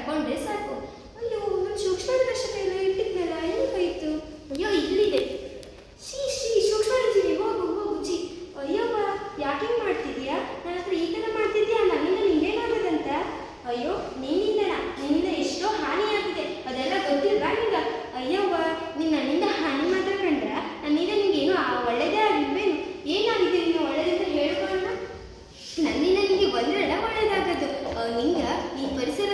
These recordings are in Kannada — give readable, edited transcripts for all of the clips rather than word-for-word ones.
ತಗೊಂಡ್ರೆ ಸಾಕು. ಅಯ್ಯೋ, ನನ್ನ ಸೂಕ್ಷ್ಮದರ್ಶಕ ಎಲ್ಲ ಇಟ್ಟಿದ್ನಲ್ಲ, ಎಲ್ಲಿ ಹೋಯಿತು? ಅಯ್ಯೋ, ಇಲ್ಲಿದೆ. ಸೂಕ್ಷ್ಮದರ್ಶಿನಿ, ಹೋಗು ಹೋಗು ಚಿ. ಅಯ್ಯವ್ವ, ಯಾಕೆ ಹಿಂಗೆ ಮಾಡ್ತಿದ್ಯಾ? ನನ್ನ ಹತ್ರ ಈ ಥರ ಮಾಡ್ತಿದ್ಯಾ? ನನ್ನಿಂದ ನಿಂಗೇನಾಗದಂತ? ಅಯ್ಯೋ, ನಿನ್ನಿಂದ ಎಷ್ಟೋ ಹಾನಿಯಾಗಿದೆ, ಅದೆಲ್ಲ ಗೊತ್ತಿಲ್ವಾ ನಿಂಗ? ಅಯ್ಯವ್ವ, ನನ್ನಿಂದ ಹಾನಿ ಮಾತ್ರ ಕಂಡ್ರ? ನನ್ನಿಂದ ನಿಂಗೇನು ಒಳ್ಳೇದೇ ಆಗಿಲ್ವೇನು? ಏನಾಗಿದೆ ನೀನು ಒಳ್ಳೇದಂತ ಹೇಳ್ಕೊಳ್ಳೋಣ. ನನ್ನಿಂದ ನಿಂಗೆ ಬಂದ್ರಲ್ಲ ಒಳ್ಳೇದಾಗದು. ಈ ಪರಿಸರ,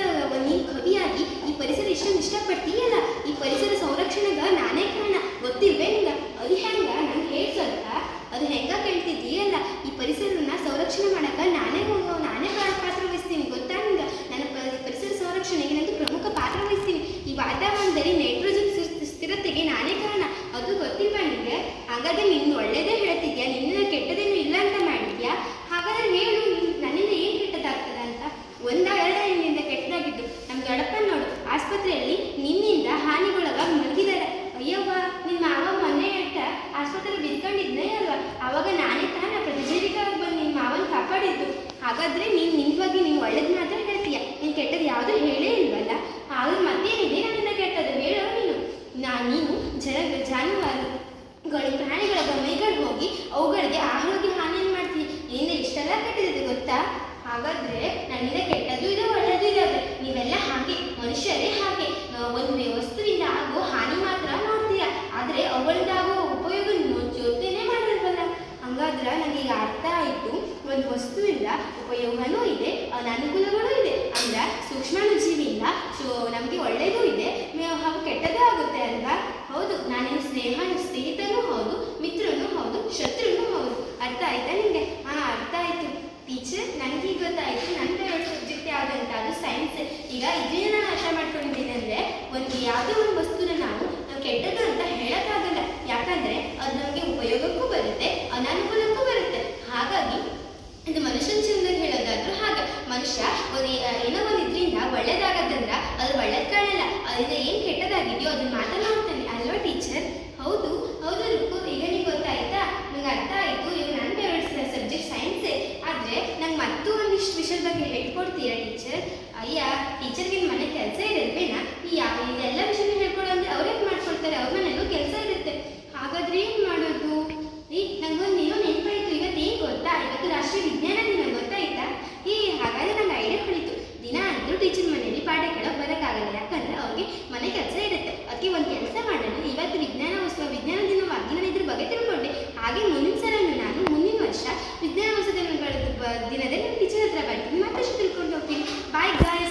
ನೀನು ಕವಿಯಾಗಿ ಈ ಪರಿಸರ ಇಷ್ಟೊಂದು ಇಷ್ಟಪಡ್ತೀಯಲ್ಲ, ಈ ಪರಿಸರ ಸಂರಕ್ಷಣೆಗೆ ನಾನೇ ಕಾರಣ, ಗೊತ್ತಿಲ್ವೇ ನಿಂಗ? ಅದು ಹೆಂಗ ನಂಗೆ ಹೇಳಿ ಸ್ವಲ್ಪ. ಅದು ಹೆಂಗ ಕೇಳ್ತಿದ್ದೀಯಲ್ಲ, ಈ ಪರಿಸರನ ಸಂರಕ್ಷಣೆ ಮಾಡಕ್ಕೆ ನಾನೇ ಪಾತ್ರ ವಹಿಸ್ತೀನಿ, ಗೊತ್ತಾ ನಿಂಗ? ನನ್ನ ಪರಿಸರ ಸಂರಕ್ಷಣೆಗೆ ನನಗೆ ಪ್ರಮುಖ ಪಾತ್ರ ವಹಿಸ್ತೀನಿ. ಈ ವಾತಾವರಣದಲ್ಲಿ ನೈಟ್ರೋಜನ್ ಸ್ಥಿರತೆಗೆ ನಾನೇ ಕಾರಣ, ಅದು ಗೊತ್ತಿಲ್ವಾ ನಿಂಗೆ? ಹಾಗಾದ್ರೆ ನಿನ್ನ ಒಳ್ಳೇದೇ ಹೇಳ್ತಿದ್ಯಾ, ನಿನ್ನ ಕೆಟ್ಟದೇನು ಇಲ್ಲ ಅಂತ ಮಾಡಿದ್ಯಾ? ಹಾಗಾದ್ರೆ ಹೇಳು, ನನ್ನಿಂದ ಏನು ಕೆಟ್ಟದಾಗ್ತದೆ ಅಂತ? ನಿನ್ನಿಂದ ಕೆಟ್ಟದಾಗಿದ್ದು. ನಮ್ಮ ದೊಡ್ಡಪ್ಪ ನೋಡು, ಆಸ್ಪತ್ರೆಯಲ್ಲಿ ನಿನ್ನಿಂದ ಹಾನಿಗೊಳಗಾಗಿ ಮಲಗಿದ್ದಾರೆ. ಅಯ್ಯವ್ವ, ನಿಮ್ಮ ಮಾವ ಮೊನ್ನೆ ಆಸ್ಪತ್ರೆಗೆ ಬಿದ್ಕೊಂಡಿದ್ನೇ ಅಲ್ವಾ? ಆವಾಗ ನಾನೇ ತಾನ ಪ್ರತಿಜೀವಿಕವಾಗಿ ಬಂದು ನಿಮ್ಮ ಮಾವನ ಕಾಪಾಡಿದ್ದು. ಹಾಗಾದ್ರೆ ನಿನ್ನ ಬಗ್ಗೆ ನೀನು ಒಳ್ಳೇದು ಮಾತ್ರ ಹೇಳ್ತೀಯ, ನೀನು ಕೆಟ್ಟದ್ದು ಯಾವುದೂ ಹೇಳೇ ಇಲ್ವಲ್ಲ? ಹಾಗಾದ್ರೆ ಮತ್ತೇನಿದೆ ನನ್ನಿಂದ ಕೆಟ್ಟದ್ದು? ಹೇಳೋ ನೀನು. ನೀನು ಜಾನುವಾರುಗಳು, ಪ್ರಾಣಿಗಳ ಮೈಗಳು ಹೋಗಿ ಅವುಗಳಿಗೆ ಆರೋಗ್ಯ ಹಾನಿಯನ್ನು ಮಾಡ್ತೀವಿ. ನಿನ್ನಿಂದ ಇಷ್ಟೆಲ್ಲ ಕೆಟ್ಟದಿದೆ ಗೊತ್ತಾ? ಹಾಗಾದ್ರೆ ನನ್ನಿಂದ ಕೆಟ್ಟದ್ದು ಇದೆ, ಒಳ್ಳೆಯದು ಇದೆ. ನೀವೆಲ್ಲ ಹಾಗೆ, ಮನುಷ್ಯರೇ ಹಾಗೆ. ಒಂದು ವಸ್ತುವಿಂದ ಆಗೋ ಹಾನಿ ಮಾತ್ರ ನೋಡ್ತೀರ, ಆದರೆ ಅವುಗಳಿಂದ ಆಗೋ ಉಪಯೋಗ ಜೊತೆನೇ ಮಾಡಿಲ್ವಲ್ಲ. ಹಂಗಾದ್ರೆ ನನಗೀಗ ಅರ್ಥ ಆಯಿತು, ಒಂದು ವಸ್ತುವಿಂದ ಉಪಯೋಗನೂ ಇದೆ, ಅನುಕೂಲಗಳೂ ಇದೆ. ಅಂದ್ರೆ ಸೂಕ್ಷ್ಮಾಣುಜೀವಿಯಿಂದ ನಮಗೆ ಒಳ್ಳೆಯದೂ ಇದೆ, ಹಾಗೂ ಕೆಟ್ಟದೂ ಆಗುತ್ತೆ ಅಲ್ವಾ? ಹೌದು, ನಾನೇನು ಸ್ನೇಹಿತನೂ ಹೌದು, ಮಿತ್ರನೂ ಹೌದು, ಶತ್ರುನೂ ಹೌದು. ಅರ್ಥ ಆಯ್ತಾ ನಿಮಗೆ? ಅರ್ಥ ಆಯಿತು ಟೀಚರ್, ನನಗೆ ಗೊತ್ತಾಯಿತು. ನನ್ನ ಫೇವ್ರೆಟ್ ಸಬ್ಜೆಕ್ಟ್ ಯಾವುದಂತ, ಅದು ಸೈನ್ಸ್. ಈಗ ಇದನ್ನ ನಾನು ಅರ್ಥ ಮಾಡ್ಕೊಂಡಿದ್ದೀನಿ ಅಂದರೆ, ಯಾವುದೇ ಒಂದು ವಸ್ತುನ ನಾವು ಕೆಟ್ಟದ್ದು ಅಂತ ಹೇಳೋಕ್ಕಾಗಲ್ಲ. ಯಾಕಂದರೆ ಅದು ನಮಗೆ ಉಪಯೋಗಕ್ಕೂ ಬರುತ್ತೆ, ಅನಾನುಕೂಲಕ್ಕೂ ಬರುತ್ತೆ. ಹಾಗಾಗಿ ಇದು ಮನುಷ್ಯನ ಜೀವನದಲ್ಲಿ ಹೇಳೋದಾದ್ರೂ ಹಾಗೆ, ಮನುಷ್ಯ ಏನೋ ಒಂದು ಇದರಿಂದ ಒಳ್ಳೇದಾಗತ್ತಂದ್ರೆ ಅದು ಒಳ್ಳೇದು ಕಾಣಲ್ಲ, ಅದರಿಂದ ಏನು ಕೆಟ್ಟದಾಗಿದೆಯೋ ಅದನ್ನ ಮಾತನಾಡ್ತಾನೆ ಅಲ್ವಾ ಟೀಚರ್? ಹೌದು ರುಕ್ಕು, ಈಗ ನಿಮ್ಗೆ ಗೊತ್ತಾಯ್ತಾ? ನಂಗೆ ಅರ್ಥ ಆಯಿತು. ಈಗ ನನ್ನ ಫೇವ್ರೆಟ್ ಸಬ್ಜೆಕ್ಟ್ ಸೈನ್ಸೇ. ಆದರೆ ನಂಗೆ ಮತ್ತೂ ಒಂದಿಷ್ಟು ವಿಷಯದ ಬಗ್ಗೆ ಹೇಳ್ಕೊಡ್ತೀರಾ ಟೀಚರ್? ಅಯ್ಯ, ಟೀಚರ್ಗೆ ಮನೆ ಕೆಲಸ ಇರಲ್ವೇನಾ? ಇದೆಲ್ಲ ವಿಷಯನ ಹೇಳ್ಕೊಡೋ ಅಂದರೆ ಅವ್ರೇನು ಮಾಡ್ಕೊಡ್ತಾರೆ, ಅವ್ರ ಮನೆಯಲ್ಲೂ ಕೆಲಸ ಇರುತ್ತೆ. ಹಾಗಾದ್ರೆ ಏನು ಮಾಡೋದು? ನಂಗೊಂದು ಏನೋ ನೆನಪಾಯಿತು. ಇವತ್ತೇನು ಗೊತ್ತಾ? ಇವತ್ತು ರಾಷ್ಟ್ರೀಯ ವಿಜ್ಞಾನ ದಿನ, ಗೊತ್ತಾಯ್ತಾ? ಹಾಗಾದ್ರೆ ನಂಗೆ ಐಡಿಯಾ ಹೊಳಿತು. ದಿನ ಅಂದರೂ ಟೀಚರ್ ಮನೆಯಲ್ಲಿ ಪಾಠ ಕೇಳೋಕೆ ಬರೋಕ್ಕಾಗಲ್ಲ, ಯಾಕಂದರೆ ಅವ್ರಿಗೆ ಮನೆ ಕೆಲಸ ಇರುತ್ತೆ. ಅದಕ್ಕೆ ಒಂದು ಕೆಲಸ ಮಾಡೋಣ, ಇವತ್ತು ವಿಜ್ಞಾನ ದಿನವಾಗಿ ನಾನು ಇದ್ರ ಬಗ್ಗೆ ತಿಳ್ಕೊಂಡೆ. ಹಾಗೆ ಮುಂದಿನ ಸಲ ನಾನು ಮುಂದಿನ ವರ್ಷ ವಿಜ್ಞಾನೋತ್ಸವ ದಿನದಲ್ಲಿ ನನ್ನ ಟೀಚರ್ ಹತ್ರ ಬರ್ತೀನಿ, ಮತ್ತಷ್ಟು ತಿಳ್ಕೊಂಡು ಹೋಗ್ತೀನಿ. Bye guys.